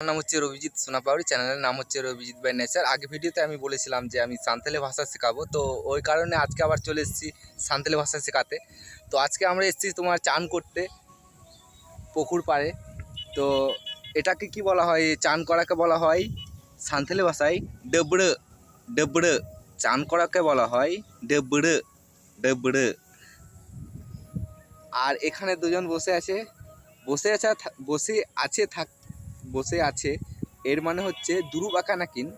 আমার নাম হচ্ছে রবিজিৎ সোনাপাউরি, চ্যানেলের নাম হচ্ছে রবিজিৎ বাই নেচার। আগে ভিডিওতে আমি বলেছিলাম যে আমি সান্তালি ভাষা শেখাবো, তো ওই কারণে আজকে আবার চলে এসেছি সান্তালি ভাষা শেখাতে। তো আজকে আমরা এসেছি তোমার চান করতে পুকুর পাড়ে। তো এটাকে কি বলা হয়, চান করাকে বলা হয় সান্তালি ভাষায় ডেবড়ে ডেবড়ে। চান করাকে বলা হয় ডেবড়ে ডেবড়ে। আর এখানে দুজন বসে আছে, বসে আছে এর মানে হচ্ছে দুরু বাঁকা নাকিন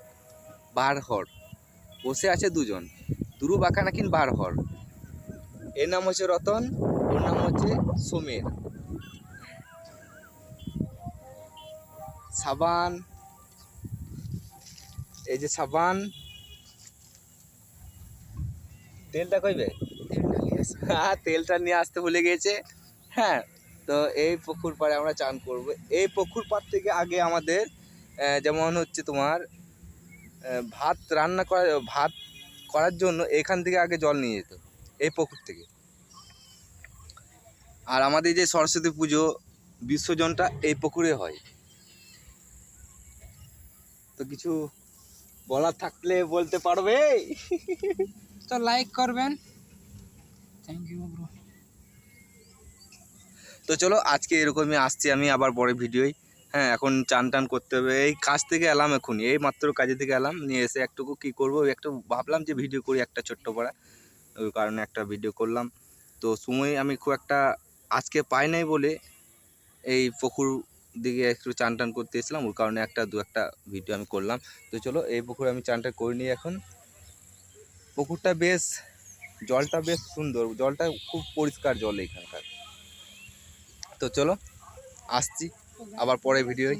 বার হর। বসে আছে দুজন, দুরু বাঁকা নাকিন বার হর। এর নাম হচ্ছে রতন, ওর নাম হচ্ছে সোমের। সাবান, এই যে সাবান, তেলটা কইবে, হ্যাঁ তেলটা নিয়ে আসতে ভুলে গিয়েছে। হ্যাঁ, তো এই পুকুর পাড়ে আমরা চান করব। এই পুকুর পাড় থেকে আগে আমাদের যেমন হচ্ছে তোমার ভাত করার জন্য এখান থেকে আগে জল নিয়ে যেত, এই পুকুর থেকে। আর আমাদের যে সরস্বতী পুজো বিসর্জনটা এই পুকুরে হয়। তো কিছু বলার থাকলে বলতে পারবে। তো লাইক করবেন, থ্যাংক ইউ ব্রো। তো চলো আজকে এরকমই আসছি আমি আবার পরে ভিডিওয়। হ্যাঁ, এখন চান টান করতে হবে, এই কাজ থেকে এলাম এখনই, এই মাত্র কাজে থেকে এলাম, নিয়ে এসে একটুকু কী করবো, একটু ভাবলাম যে ভিডিও করি একটা ছোট্ট পড়া, ওই কারণে একটা ভিডিও করলাম। তো সময় আমি খুব একটা আজকে পাই নাই বলে এই পুকুর দিকে একটু চান টান করতে এসেছিলাম, ওই কারণে দু একটা ভিডিও আমি করলাম। তো চলো এই পুকুরে আমি চানটা করে নিই এখন। পুকুরটা বেশ, জলটা বেশ সুন্দর, জলটা খুব পরিষ্কার জল এখানকার। তো চলো আসছি আবার পরে ভিডিওয়।